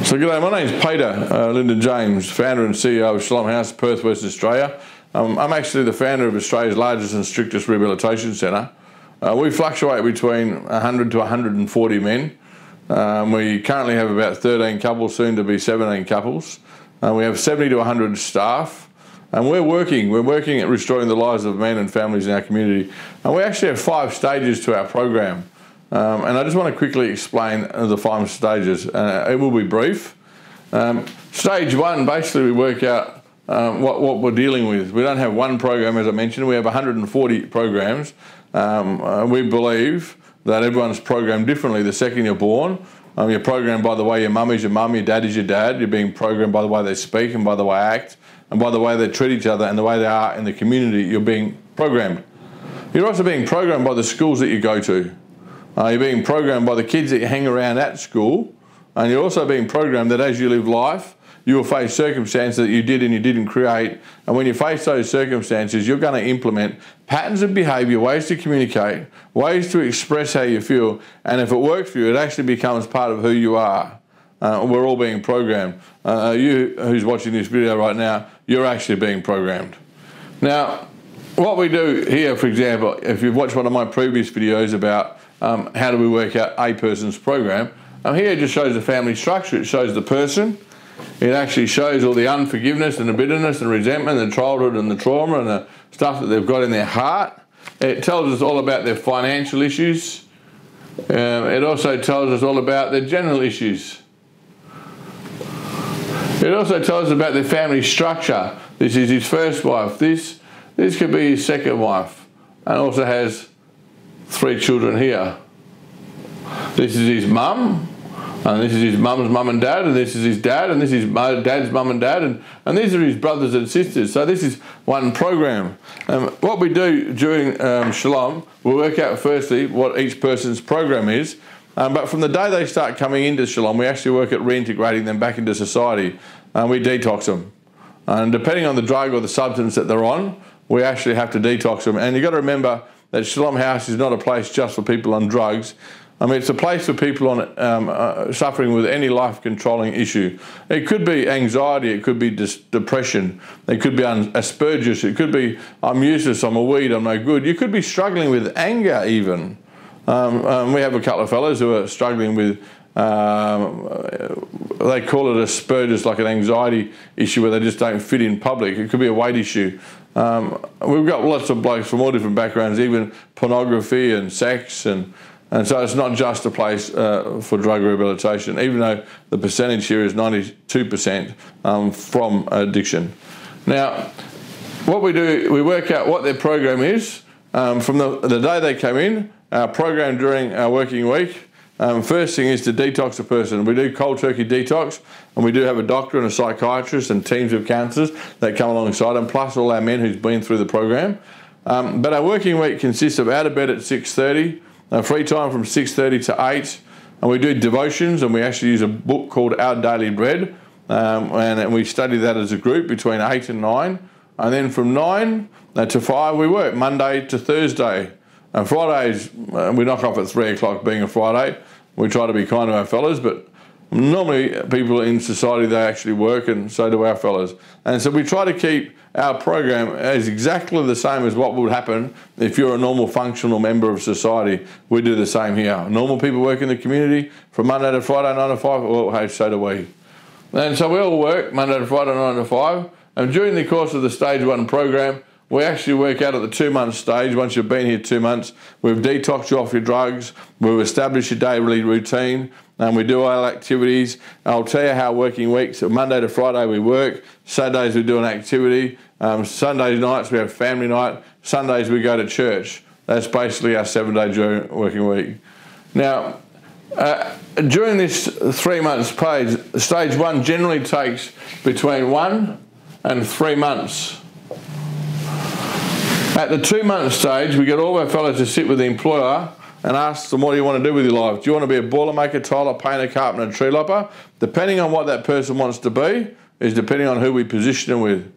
So g'day, my name's Peter Lyndon James, founder and CEO of Shalom House, Perth, Western Australia. I'm actually the founder of Australia's largest and strictest rehabilitation centre. We fluctuate between 100 to 140 men. We currently have about 13 couples, soon to be 17 couples. We have 70 to 100 staff. And we're working at restoring the lives of men and families in our community. And we actually have 5 stages to our program. And I just want to quickly explain the 5 stages. It will be brief. Stage 1, basically we work out what we're dealing with. We don't have one program, as I mentioned. We have 140 programs. We believe that everyone's programmed differently the second you're born. You're programmed by the way your mum is your mum, your dad is your dad. You're being programmed by the way they speak and by the way they act and by the way they treat each other and the way they are in the community. You're being programmed. You're also being programmed by the schools that you go to. You're being programmed by the kids that you hang around at school, and you're also being programmed that as you live life, you will face circumstances that you did and you didn't create, and when you face those circumstances, you're going to implement patterns of behaviour, ways to communicate, ways to express how you feel, and if it works for you, it actually becomes part of who you are. We're all being programmed. You who's watching this video right now, you're actually being programmed. Now, what we do here, for example, if you've watched one of my previous videos about how do we work out a person's program, here it just shows the family structure. It shows the person. It actually shows all the unforgiveness and the bitterness and resentment and the childhood and the trauma and the stuff that they've got in their heart. It tells us all about their financial issues. It also tells us all about their general issues. It also tells us about their family structure. This is his first wife. This could be his second wife, and also has 3 children here. This is his mum, and this is his mum's mum and dad, and this is his dad, and this is my dad's mum and dad, and these are his brothers and sisters. So this is one program. What we do during Shalom, we work out firstly what each person's program is, but from the day they start coming into Shalom, we actually work at reintegrating them back into society. We detox them. And depending on the drug or the substance that they're on, we actually have to detox them. And you've got to remember that Shalom House is not a place just for people on drugs. It's a place for people on suffering with any life-controlling issue. It could be anxiety, it could be depression, it could be Asperger's, it could be I'm useless, I'm a weed, I'm no good. You could be struggling with anger even. We have a couple of fellows who are struggling with, they call it Asperger's, like an anxiety issue where they just don't fit in public. It could be a weight issue. We've got lots of blokes from all different backgrounds, even pornography and sex, and so it's not just a place for drug rehabilitation, even though the percentage here is 92% from addiction. Now, what we do, we work out what their program is from the day they come in. Our program during our working week, first thing is to detox a person. We do cold turkey detox, and we do have a doctor and a psychiatrist and teams of counsellors that come alongside them, plus all our men who's been through the program. But our working week consists of out of bed at 6:30, free time from 6:30 to 8, and we do devotions, and we actually use a book called Our Daily Bread, and we study that as a group between 8 and 9, and then from 9 to 5 we work, Monday to Thursday. And Fridays, we knock off at 3 o'clock being a Friday. We try to be kind to our fellas, but normally people in society, they actually work, and so do our fellas. And so we try to keep our program as exactly the same as what would happen if you're a normal functional member of society. We do the same here. Normal people work in the community from Monday to Friday, 9 to 5, well, hey, so do we. And so we all work Monday to Friday, 9 to 5. And during the course of the stage 1 program, we actually work out at the 2-month stage. Once you've been here 2 months, we've detoxed you off your drugs, we've established your daily routine, and we do our activities. I'll tell you how working weeks, so Monday to Friday we work, Saturdays we do an activity, Sunday nights we have family night, Sundays we go to church. That's basically our 7-day working week. Now, during this 3 months page, stage 1 generally takes between 1 and 3 months. At the 2-month stage, we get all our fellows to sit with the employer and ask them, what do you want to do with your life? Do you want to be a boilermaker, tiler, painter, carpenter, tree lopper? Depending on what that person wants to be, is depending on who we position them with.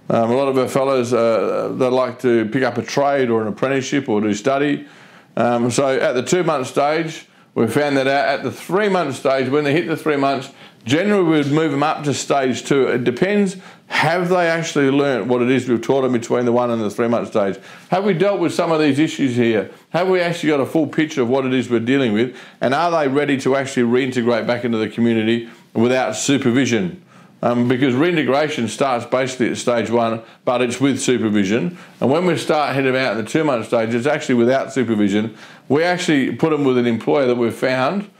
A lot of our fellows, they like to pick up a trade or an apprenticeship or do study. So at the 2-month stage, we found that out. At the 3-month stage, when they hit the 3 months, Generally, we'd move them up to stage 2. It depends. Have they actually learnt what it is we've taught them between the 1 and the 3 month stage? Have we dealt with some of these issues here? Have we actually got a full picture of what it is we're dealing with? And are they ready to actually reintegrate back into the community without supervision? Because reintegration starts basically at stage 1, but it's with supervision. And when we start heading out in the 2 month stage, it's actually without supervision. We actually put them with an employer that we've found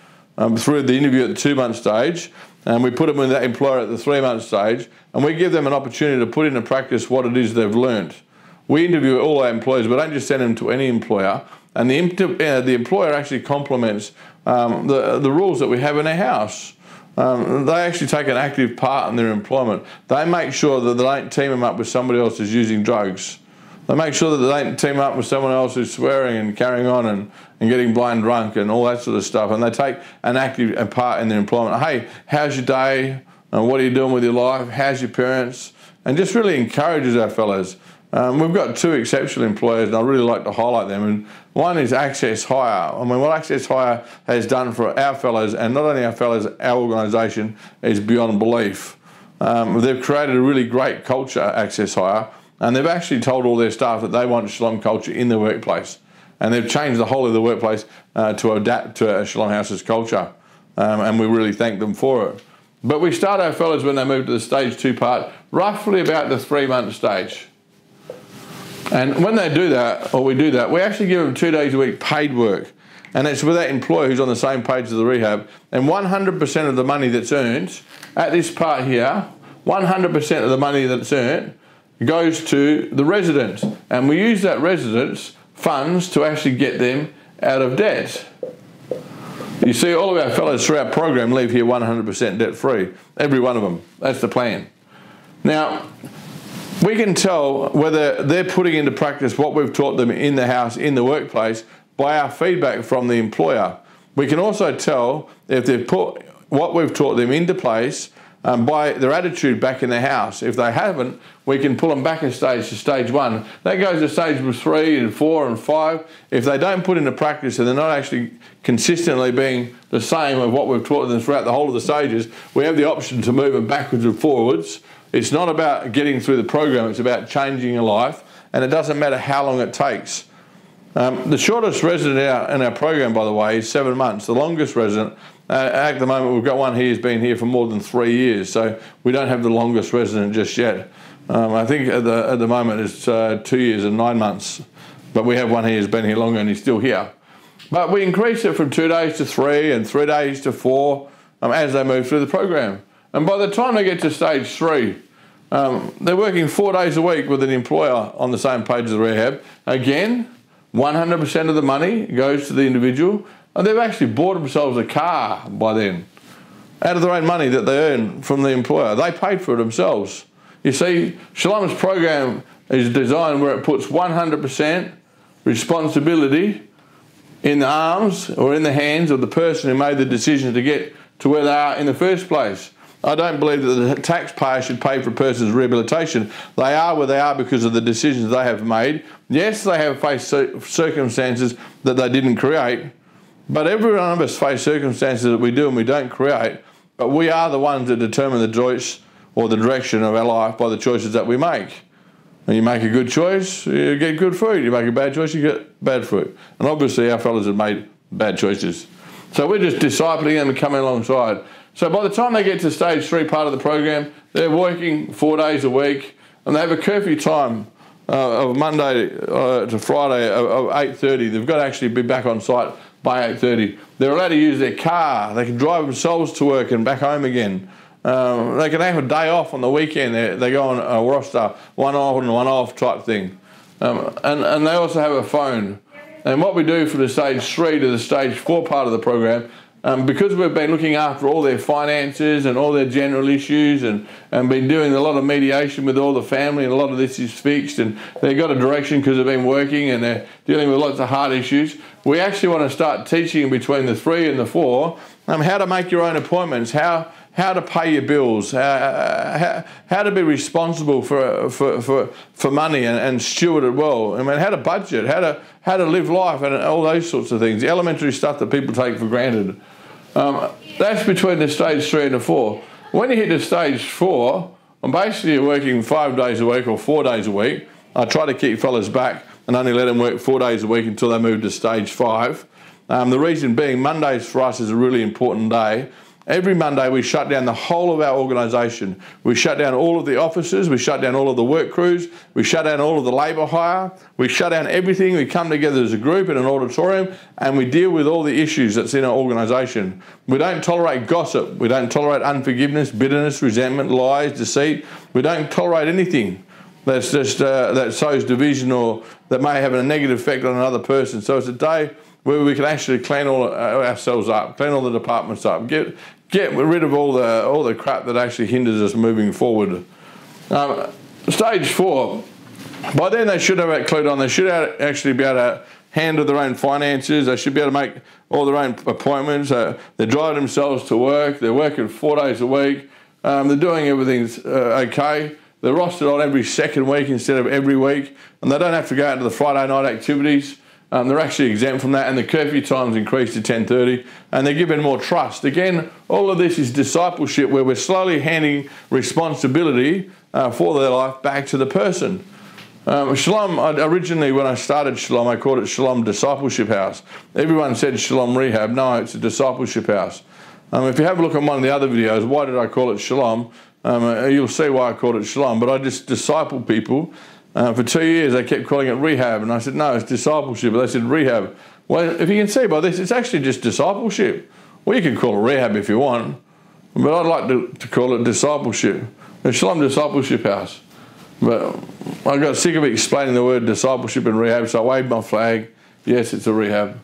through the interview at the 2 month stage, and we put them with that employer at the 3 month stage, and we give them an opportunity to put into practice what it is they've learnt. We interview all our employees. We don't just send them to any employer, and the employer actually complements the rules that we have in our house. They actually take an active part in their employment. They make sure that they don't team them up with somebody else who's using drugs. They make sure that they don't team up with someone else who's swearing and carrying on and getting blind drunk and all that sort of stuff. And they take an active part in their employment. Hey, how's your day? What are you doing with your life? How's your parents? And just really encourages our fellows. We've got 2 exceptional employers, and I really like to highlight them. And one is Access Hire. I mean, what Access Hire has done for our fellows, and not only our fellows, our organisation, is beyond belief. They've created a really great culture, Access Hire, and they've actually told all their staff that they want Shalom culture in the workplace. And they've changed the whole of the workplace to adapt to Shalom House's culture. And we really thank them for it. But we start our fellows when they move to the stage 2 part, roughly about the 3 month stage. And when they do that, or we do that, we actually give them 2 days a week paid work. And it's with that employer who's on the same page as the rehab. And 100% of the money that's earned at this part here, 100% of the money that's earned goes to the residents. And we use that residents' funds to actually get them out of debt. You see, all of our fellows through our program leave here 100% debt free. Every one of them. That's the plan. Now, we can tell whether they're putting into practice what we've taught them in the house, in the workplace, by our feedback from the employer. We can also tell if they've put what we've taught them into place by their attitude back in the house. If they haven't, we can pull them back a stage to stage 1. That goes to stage 3 and 4 and 5. If they don't put into practice and they're not actually consistently being the same of what we've taught them throughout the whole of the stages, we have the option to move them backwards and forwards. It's not about getting through the program, it's about changing your life, and it doesn't matter how long it takes. The shortest resident in our program, by the way, is 7 months. The longest resident, at the moment, we've got one here who's been here for more than 3 years, so we don't have the longest resident just yet. I think at the moment it's 2 years and 9 months, but we have one here who's been here longer and he's still here. But we increase it from 2 days to 3 and 3 days to 4 as they move through the program. And by the time they get to stage 3, they're working 4 days a week with an employer on the same page as the rehab. Again, 100% of the money goes to the individual, and they've actually bought themselves a car by then, out of their own money that they earn from the employer. They paid for it themselves. You see, Shalom's program is designed where it puts 100% responsibility in the arms or in the hands of the person who made the decision to get to where they are in the first place. I don't believe that the taxpayer should pay for a person's rehabilitation. They are where they are because of the decisions they have made. Yes, they have faced circumstances that they didn't create, but every one of us face circumstances that we do and we don't create, but we are the ones that determine the choice or the direction of our life by the choices that we make. And you make a good choice, you get good fruit. You make a bad choice, you get bad fruit. And obviously our fellows have made bad choices. So we're just discipling them and coming alongside. So by the time they get to stage 3 part of the program, they're working 4 days a week, and they have a curfew time of Monday to Friday of 8:30. They've got to actually be back on site by 8:30. They're allowed to use their car. They can drive themselves to work and back home again. They can have a day off on the weekend. They go on a roster, one on, one off type thing. And they also have a phone. And what we do from the stage 3 to the stage 4 part of the program, because we've been looking after all their finances and all their general issues and been doing a lot of mediation with all the family, and a lot of this is fixed, and they've got a direction because they've been working and they're dealing with lots of hard issues, we actually want to start teaching between the 3 and the 4 how to make your own appointments, how to pay your bills, how to be responsible for money and steward it well. I mean, how to budget, how to live life, and all those sorts of things. The elementary stuff that people take for granted. That's between the stage 3 and the 4. When you hit the stage 4, and basically you're working 5 days a week or 4 days a week. I try to keep fellas back and only let them work 4 days a week until they move to stage 5. The reason being, Mondays for us is a really important day. Every Monday we shut down the whole of our organisation. We shut down all of the offices, we shut down all of the work crews, we shut down all of the labour hire, we shut down everything. We come together as a group in an auditorium and we deal with all the issues that's in our organisation. We don't tolerate gossip, we don't tolerate unforgiveness, bitterness, resentment, lies, deceit. We don't tolerate anything that's just that sows division or that may have a negative effect on another person. So it's a day where we can actually clean all ourselves up, clean all the departments up, get rid of all the crap that actually hinders us moving forward. Stage 4, by then they should have that clued on. They should actually be able to handle their own finances. They should be able to make all their own appointments. They drive themselves to work. They're working 4 days a week. They're doing everything's okay. They're rostered on every second week instead of every week, and they don't have to go out to the Friday night activities. They're actually exempt from that, and the curfew time's increased to 10:30, and they're given more trust. Again, all of this is discipleship where we're slowly handing responsibility for their life back to the person. Shalom, originally when I started Shalom, I called it Shalom Discipleship House. Everyone said Shalom Rehab. No, it's a discipleship house. If you have a look at one of the other videos, why did I call it Shalom? You'll see why I called it Shalom, but I just disciple people. For 2 years, they kept calling it rehab, and I said, no, it's discipleship. But they said rehab. Well, if you can see by this, it's actually just discipleship. Well, you can call it rehab if you want, but I'd like to call it discipleship. The Shalom Discipleship House. But I got sick of explaining the word discipleship and rehab, so I waved my flag. Yes, it's a rehab.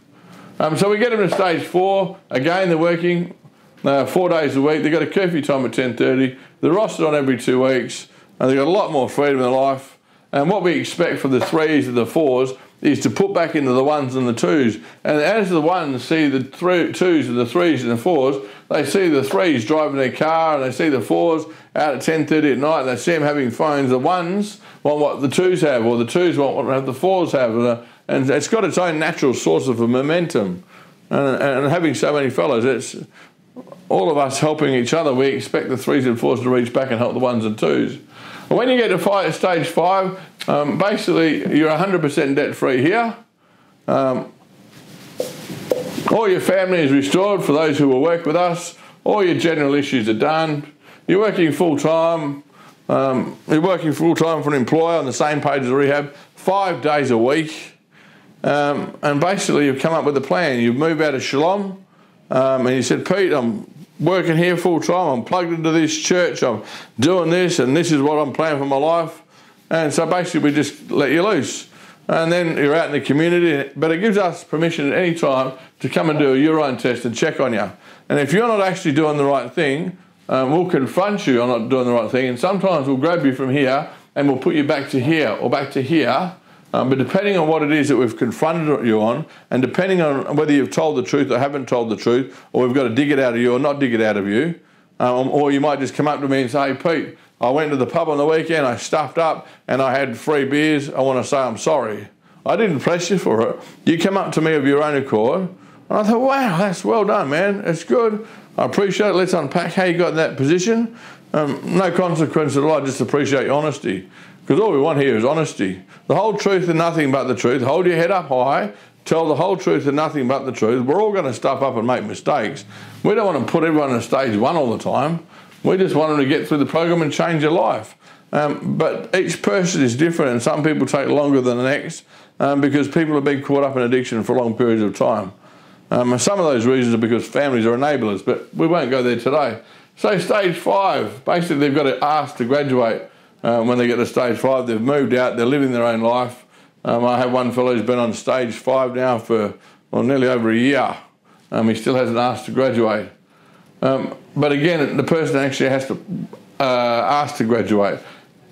So we get them to stage 4. Again, they're working 4 days a week. They've got a curfew time at 10:30. They're rostered on every 2 weeks, and they've got a lot more freedom in life. And what we expect from the 3s and the 4s is to put back into the 1s and the 2s. And as the 1s see the 2s and the 3s and the 4s, they see the 3s driving their car and they see the 4s out at 10:30 at night and they see them having phones. The 1s want what the 2s have, or the 2s want what the 4s have. And it's got its own natural source of momentum. And having so many fellows, it's all of us helping each other. We expect the 3s and 4s to reach back and help the 1s and 2s. When you get to stage 5, basically you're 100% debt-free here. All your family is restored for those who will work with us. All your general issues are done. You're working full-time. You're working full-time for an employer on the same page as rehab, 5 days a week. And basically you've come up with a plan. You've moved out of Shalom, and you said, Pete, I'm working here full time, I'm plugged into this church, I'm doing this, and this is what I'm planning for my life. And so basically we just let you loose. And then you're out in the community, but it gives us permission at any time to come and do a urine test and check on you. And if you're not actually doing the right thing, we'll confront you on not doing the right thing, and sometimes we'll grab you from here and we'll put you back to here or back to here. But depending on what it is that we've confronted you on, and depending on whether you've told the truth or haven't told the truth, or we've got to dig it out of you or not dig it out of you, or you might just come up to me and say, hey, Pete, I went to the pub on the weekend, I stuffed up and I had 3 beers, I want to say I'm sorry. I didn't press you for it. You come up to me of your own accord, and I thought, wow, that's well done, man. It's good. I appreciate it. Let's unpack how you got in that position. No consequence at all. I just appreciate your honesty. Because all we want here is honesty. The whole truth and nothing but the truth. Hold your head up high. Tell the whole truth and nothing but the truth. We're all going to stuff up and make mistakes. We don't want to put everyone in stage 1 all the time. We just want them to get through the program and change their life. But each person is different, and some people take longer than the next because people have been caught up in addiction for long periods of time. Some of those reasons are because families are enablers, but we won't go there today. So stage 5, basically they've got to ask to graduate. When they get to stage 5, they've moved out, they're living their own life. I have one fellow who's been on stage 5 now for nearly over a year. He still hasn't asked to graduate. But again, the person actually has to ask to graduate.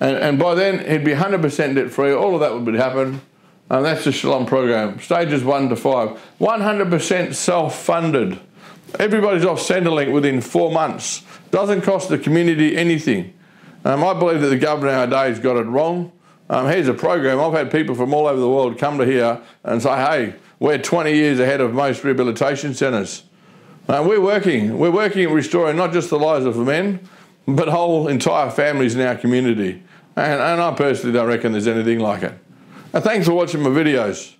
And by then, he'd be 100% debt-free. All of that would happen. That's the Shalom program. Stages 1 to 5. 100% self-funded. Everybody's off Centrelink within 4 months. Doesn't cost the community anything. I believe that the government nowadays got it wrong. Here's a program. I've had people from all over the world come to here and say, hey, we're 20 years ahead of most rehabilitation centres. We're working at restoring not just the lives of men, but whole entire families in our community. And I personally don't reckon there's anything like it. And thanks for watching my videos.